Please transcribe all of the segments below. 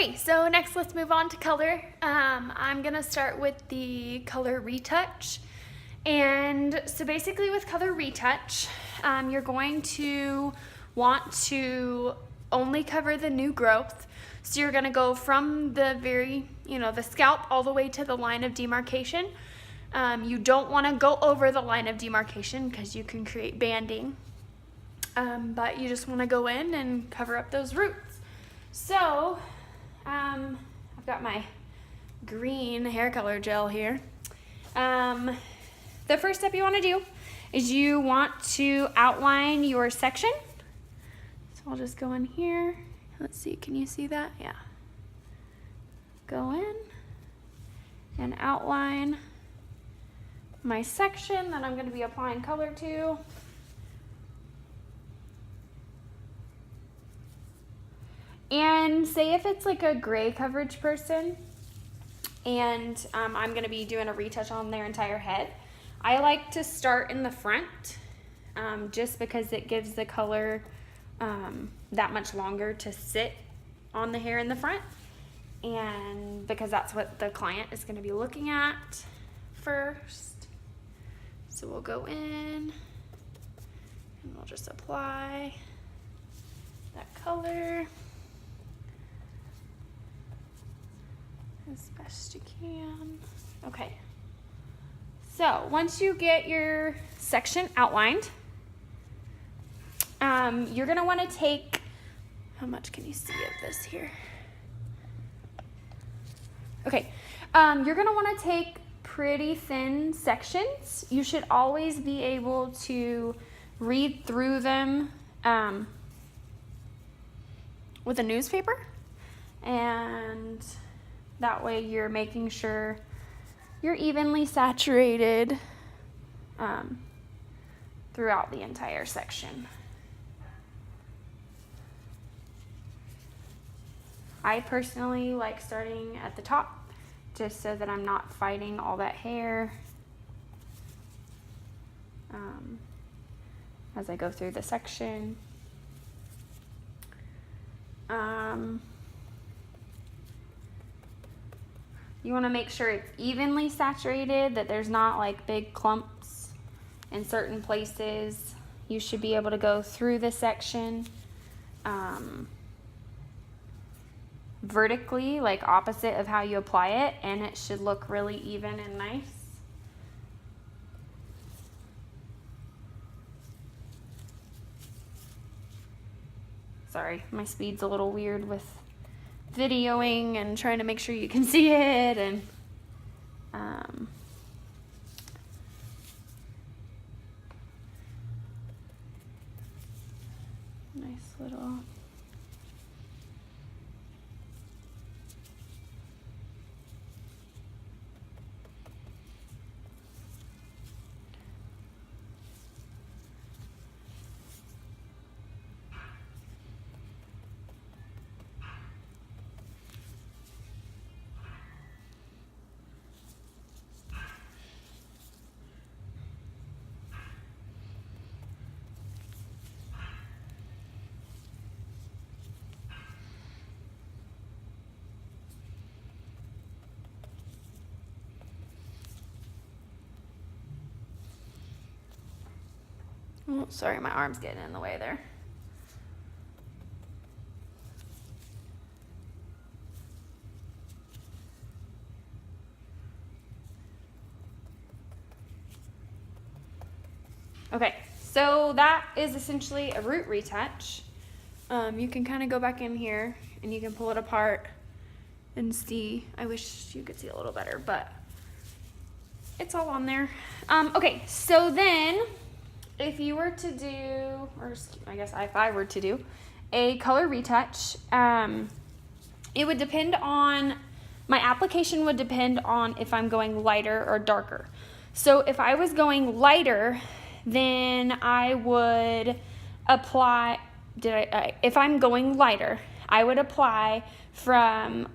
Okay, so next let's move on to color. I'm gonna start with the color retouch. And so basically with color retouch, you're going to want to only cover the new growth. So you're gonna go from the the scalp all the way to the line of demarcation. You don't wanna go over the line of demarcation because you can create banding. But you just wanna go in and cover up those roots. So, I've got my green hair color gel here. The first step you want to do is you want to outline your section. So I'll just go in here. Let's see, can you see that? Yeah. Go in and outline my section that I'm going to be applying color to. And say if it's like a gray coverage person and I'm gonna be doing a retouch on their entire head, I like to start in the front just because it gives the color that much longer to sit on the hair in the front, and because that's what the client is gonna be looking at first. So we'll go in and we'll just apply that color as best you can. Okay, so once you get your section outlined, you're gonna want to take, how much can you see of this here? Okay, you're gonna want to take pretty thin sections. You should always be able to read through them with a newspaper, and that way you're making sure you're evenly saturated throughout the entire section. I personally like starting at the top just so that I'm not fighting all that hair as I go through the section. You want to make sure it's evenly saturated, that there's not like big clumps in certain places. You should be able to go through the section vertically, like opposite of how you apply it, and it should look really even and nice. Sorry, my speed's a little weird with videoing and trying to make sure you can see it, and nice little oh, sorry, my arm's getting in the way there. Okay, so that is essentially a root retouch. You can kind of go back in here and you can pull it apart and see. I wish you could see a little better, but it's all on there. Okay, so then if you were to do, or I guess if I were to do a color retouch, it would depend on, my application would depend on if I'm going lighter or darker. So if I was going lighter, then I would apply, if I'm going lighter, I would apply from,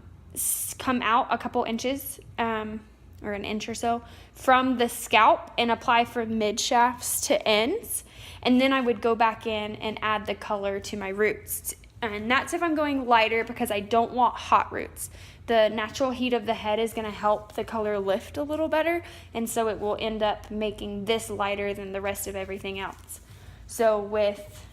come out a couple inches, or an inch or so from the scalp and apply from mid shafts to ends. And then I would go back in and add the color to my roots And that's if I'm going lighter because I don't want hot roots. The natural heat of the head is going to help the color lift a little better, and so it will end up making this lighter than the rest of everything else. So with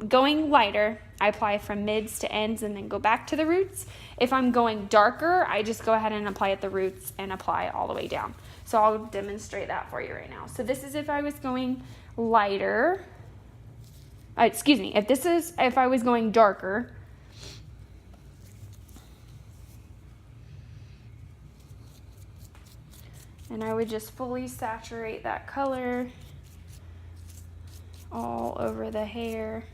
going lighter, I apply from mids to ends and then go back to the roots. If I'm going darker, I just go ahead and apply at the roots and apply all the way down. So I'll demonstrate that for you right now. So this is if I was going lighter. If I was going darker. And I would just fully saturate that color all over the hair.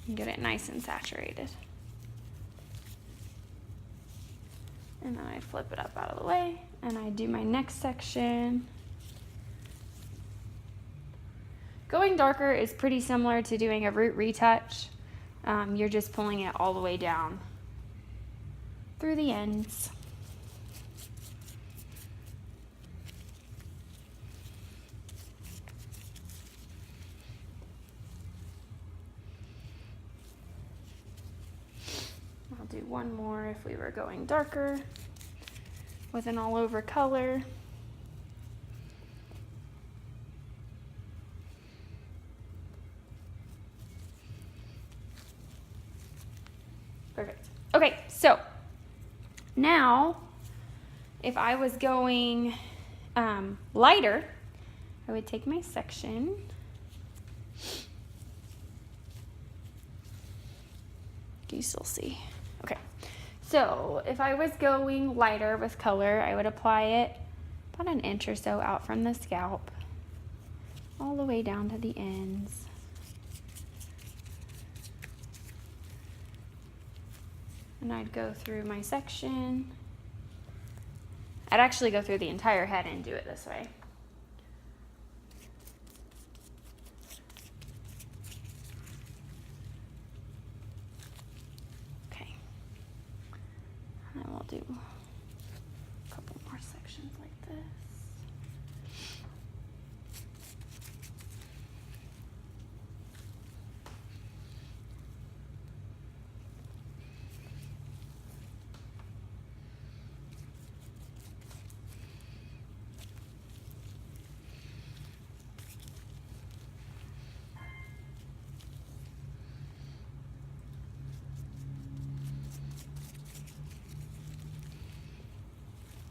And get it nice and saturated. And then I flip it up out of the way and I do my next section. Going darker is pretty similar to doing a root retouch. You're just pulling it all the way down through the ends. I'll do one more if we were going darker with an all over color. Perfect. Okay, so now if I was going lighter, I would take my section can you still see? Okay, so if I was going lighter with color, I would apply it about an inch or so out from the scalp all the way down to the ends. And I'd go through my section. I'd actually go through the entire head and do it this way. Okay. And then we'll do a couple more sections like this.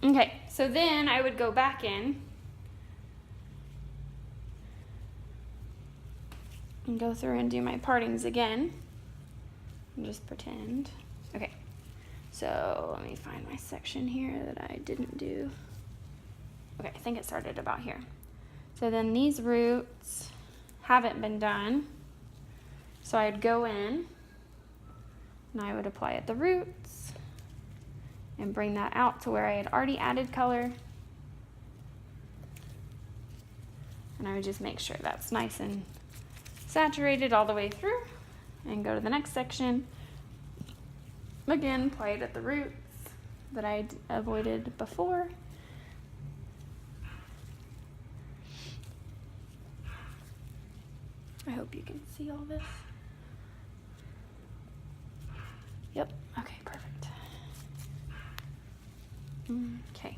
Okay, so then I would go back in and go through and do my partings again and just pretend. Okay, so let me find my section here that I didn't do. Okay, I think it started about here. So then these roots haven't been done, so I'd go in and I would apply at the roots and bring that out to where I had already added color. And I would just make sure that's nice and saturated all the way through and go to the next section. Again, apply it at the roots that I'd avoided before. I hope you can see all this. Yep, okay, perfect. Okay.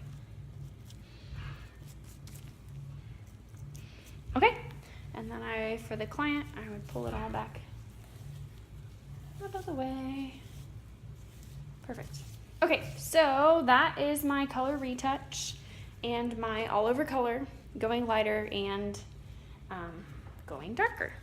Okay, and then for the client, I would pull it all back out of the way. Perfect. Okay, so that is my color retouch and my all over color, going lighter and going darker.